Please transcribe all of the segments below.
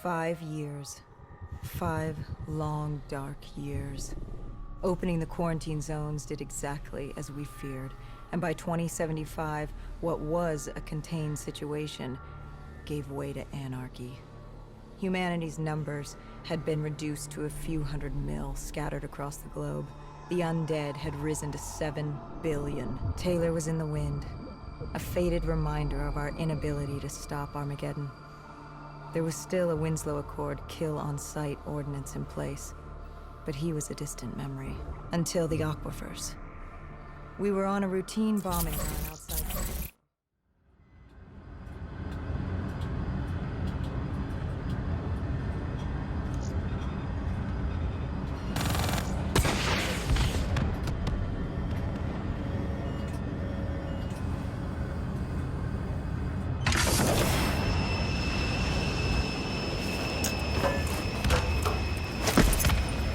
5 years. 5 long, dark years. Opening the quarantine zones did exactly as we feared, and by 2075, what was a contained situation gave way to anarchy. Humanity's numbers had been reduced to a few hundred mil scattered across the globe. The undead had risen to 7 billion. Taylor was in the wind, a faded reminder of our inability to stop Armageddon. There was still a Winslow Accord kill-on-sight ordinance in place, but he was a distant memory. Until the aquifers. We were on a routine bombing run outside.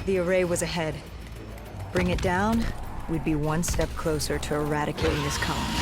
The array was ahead. Bring it down, we'd be one step closer to eradicating this colony.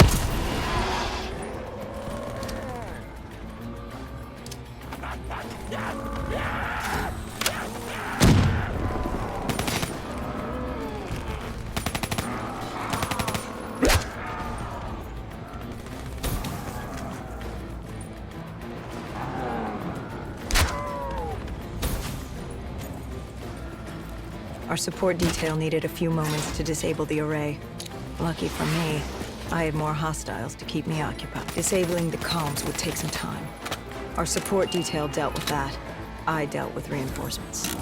Our support detail needed a few moments to disable the array. Lucky for me, I had more hostiles to keep me occupied. Disabling the comms would take some time. Our support detail dealt with that. I dealt with reinforcements.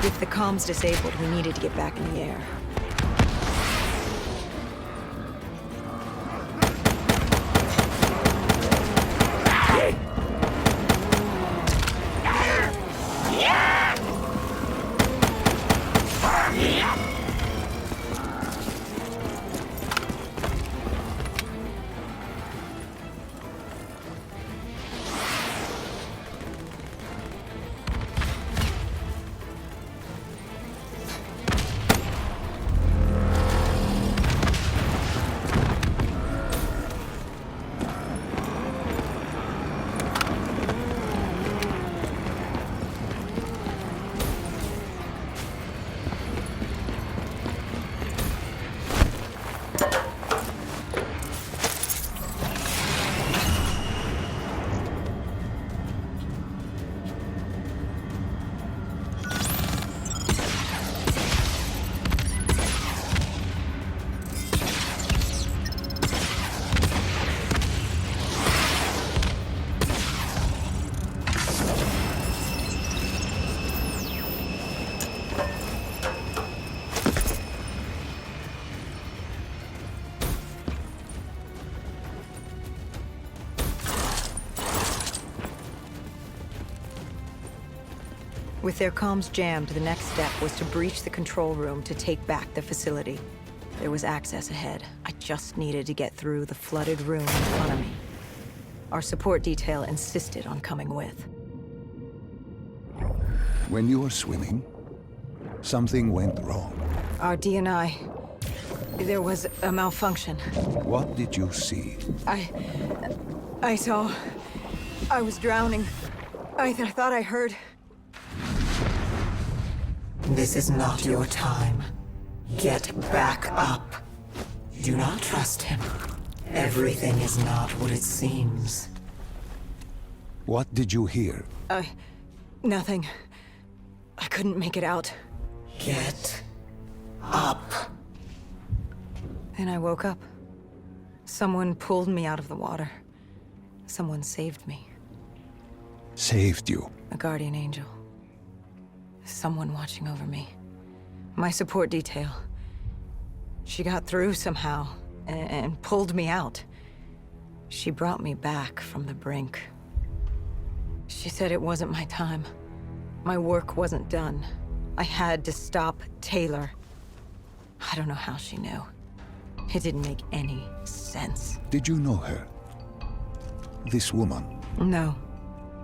With the comms disabled, we needed to get back in the air. With their comms jammed, the next step was to breach the control room to take back the facility. There was access ahead. I just needed to get through the flooded room in front of me. Our support detail insisted on coming with. When you were swimming, something went wrong. Our D&I... There was a malfunction. What did you see? I saw... I was drowning. I thought I heard... This is not your time. Get back up. Do not trust him. Everything is not what it seems. What did you hear? Nothing. I couldn't make it out. Get up. Then I woke up. Someone pulled me out of the water. Someone saved me. Saved you. A guardian angel. Someone watching over me. My support detail. She got through somehow, and pulled me out. She brought me back from the brink. She said it wasn't my time. My work wasn't done. I had to stop Taylor. I don't know how she knew. It didn't make any sense. Did you know her? This woman? No.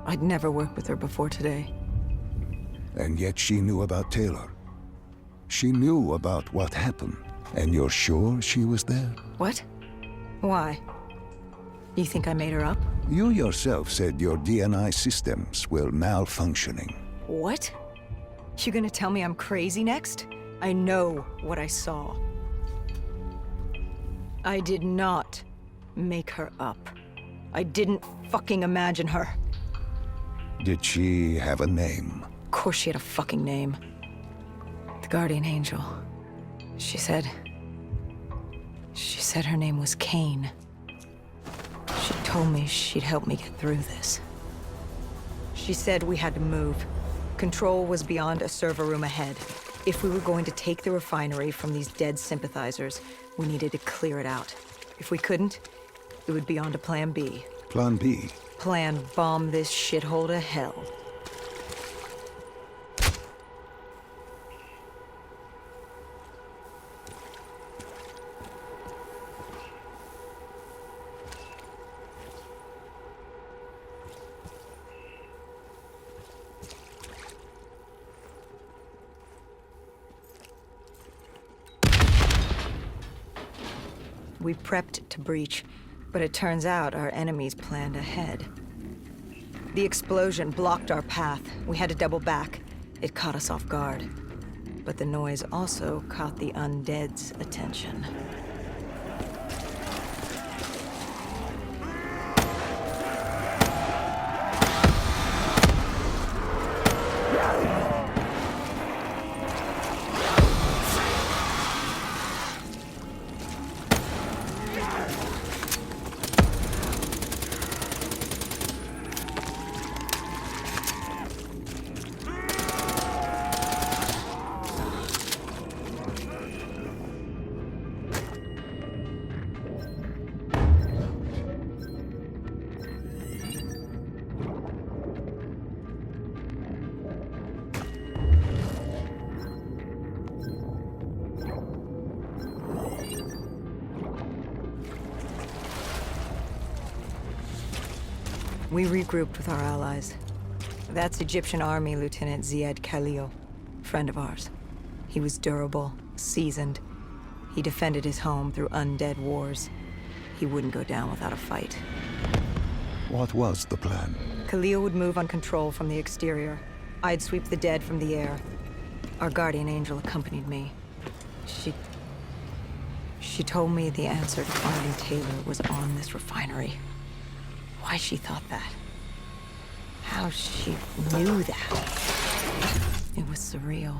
I'd never worked with her before today. And yet she knew about Taylor. She knew about what happened. And you're sure she was there? What? Why? You think I made her up? You yourself said your DNI systems were malfunctioning. What? You gonna tell me I'm crazy next? I know what I saw. I did not make her up. I didn't fucking imagine her. Did she have a name? Of course she had a fucking name. The Guardian Angel. She said her name was Kane. She told me she'd help me get through this. She said we had to move. Control was beyond a server room ahead. If we were going to take the refinery from these dead sympathizers, we needed to clear it out. If we couldn't, it would be on to Plan B. Plan B? Plan bomb this shithole to hell. We prepped to breach, but it turns out our enemies planned ahead. The explosion blocked our path. We had to double back. It caught us off guard. But the noise also caught the undead's attention. We regrouped with our allies. That's Egyptian Army Lieutenant Ziad Khalil, friend of ours. He was durable, seasoned. He defended his home through undead wars. He wouldn't go down without a fight. What was the plan? Khalil would move on Control from the exterior. I'd sweep the dead from the air. Our guardian angel accompanied me. She told me the answer to finding Taylor was on this refinery. Why she thought that. How she knew that. It was surreal.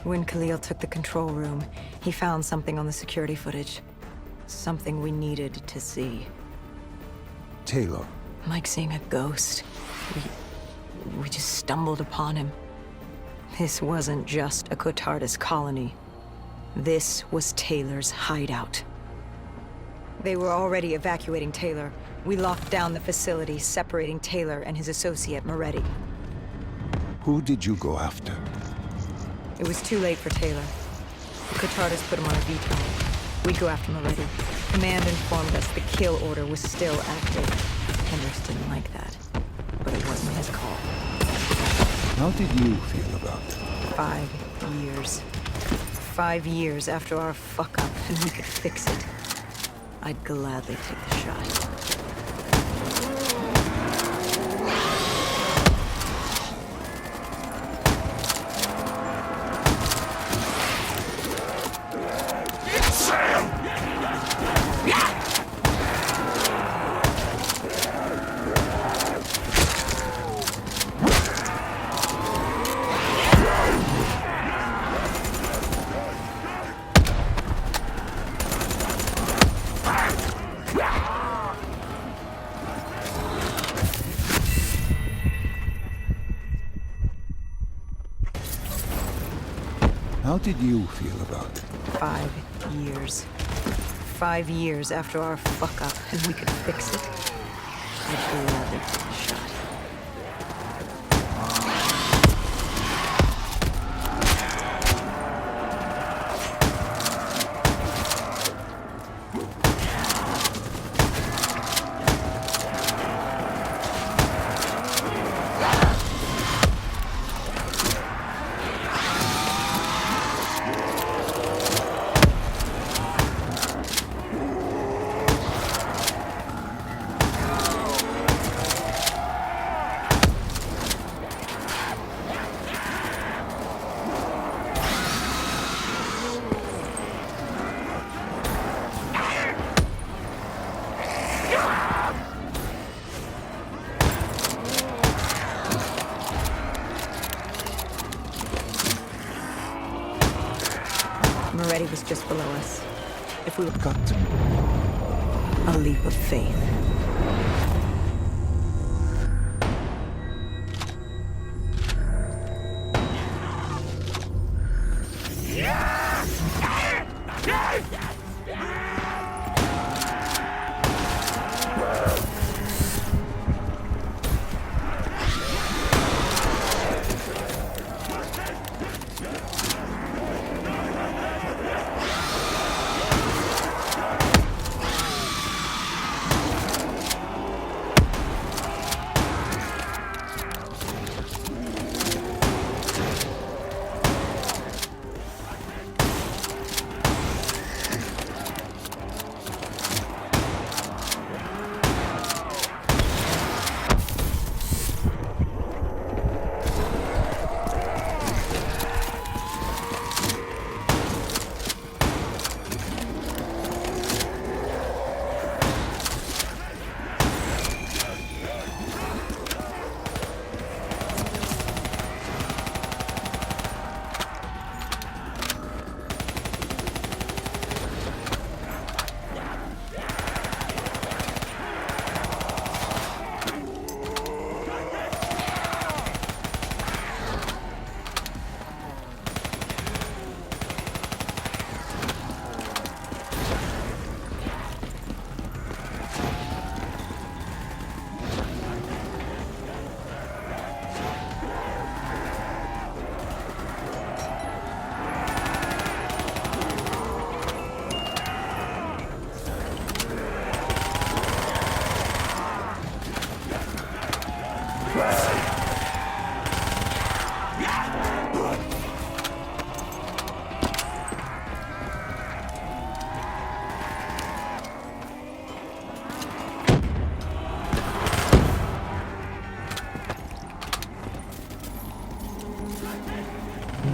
When Khalil took the control room, he found something on the security footage. Something we needed to see. Taylor. Like seeing a ghost. We just stumbled upon him. This wasn't just a Cotardis colony. This was Taylor's hideout. They were already evacuating Taylor. We locked down the facility, separating Taylor and his associate, Moretti. Who did you go after? It was too late for Taylor. The Cotardis put him on a VTOL. We'd go after Moretti. Command informed us the kill order was still active. Hendricks didn't like that, but it wasn't his call. How did you feel about it? 5 years. 5 years after our fuck-up, and we could fix it. I'd gladly take the shot. How did you feel about it? 5 years. 5 years after our fuck-up, and we could fix it. I'd gladly take the shot. Moretti was just below us. If we were Got to. a leap of faith.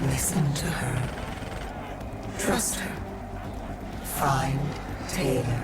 Listen to her. Trust her. Find Taylor.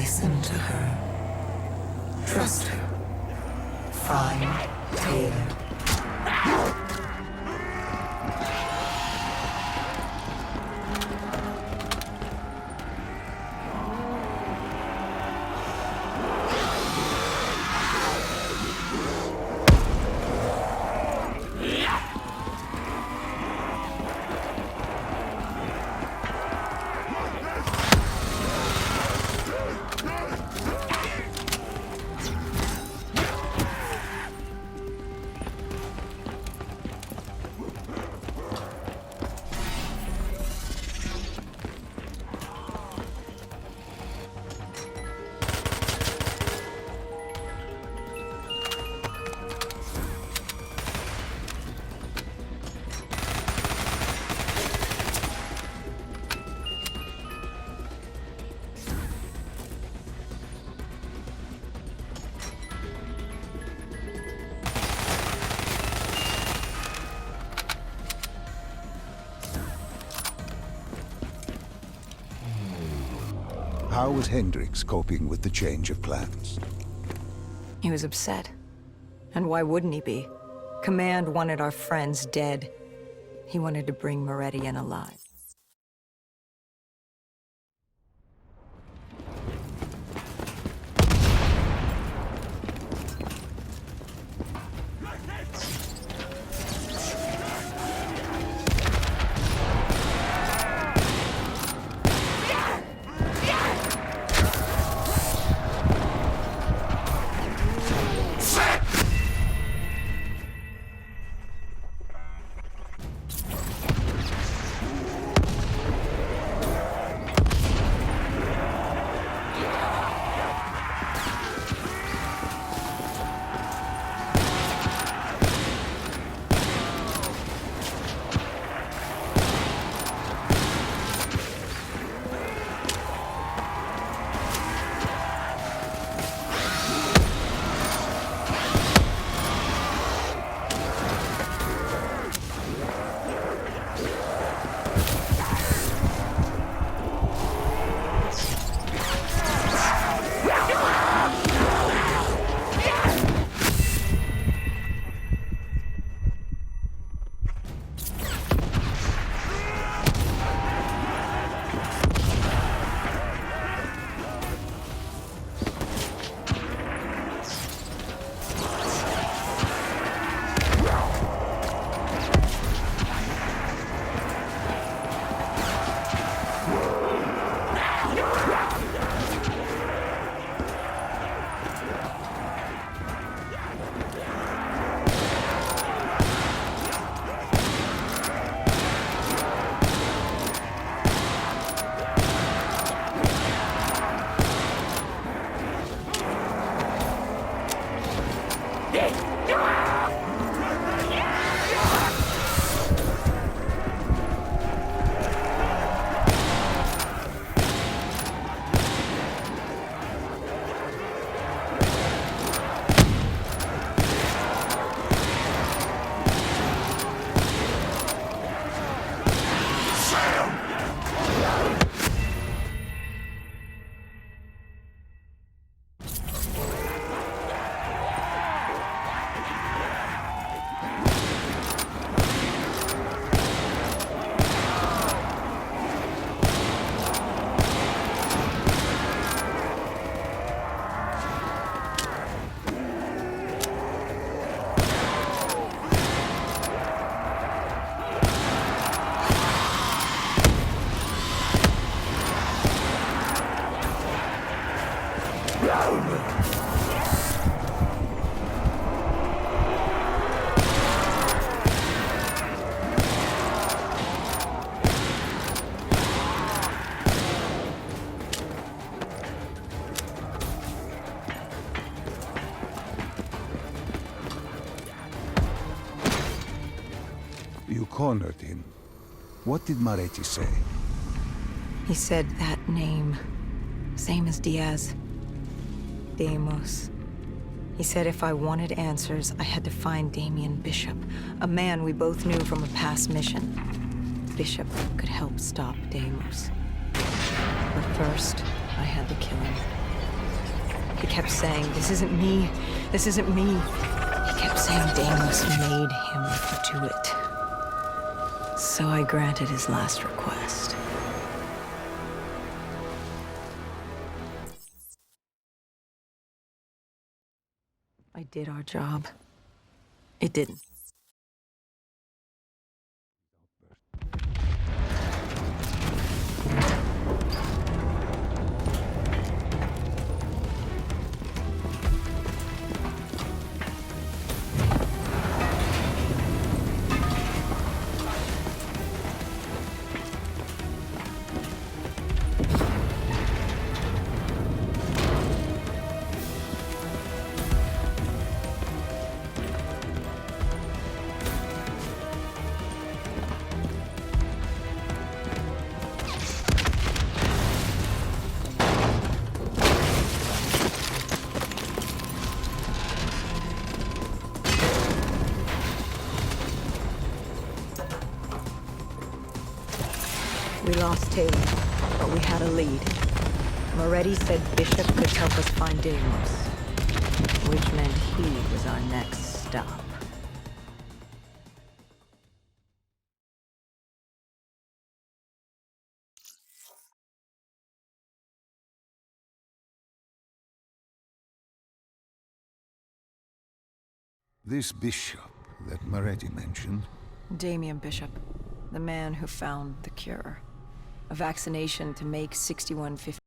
Listen to her. Trust her. Find Taylor. How was Hendricks coping with the change of plans? He was upset. And why wouldn't he be? Command wanted our friends dead. He wanted to bring Moretti in alive. You cornered him. What did Moretti say? He said that name. Same as Diaz. Deimos. He said if I wanted answers, I had to find Damien Bishop, a man we both knew from a past mission. Bishop could help stop Deimos. But first, I had to kill him. He kept saying, "This isn't me. This isn't me." He kept saying Deimos made him do it. So I granted his last request. I did our job. It didn't. We lost Taylor, but we had a lead. Moretti said Bishop could help us find Deimos, which meant he was our next stop. This bishop that Moretti mentioned, Damien Bishop, the man who found the cure. A vaccination to make 6150.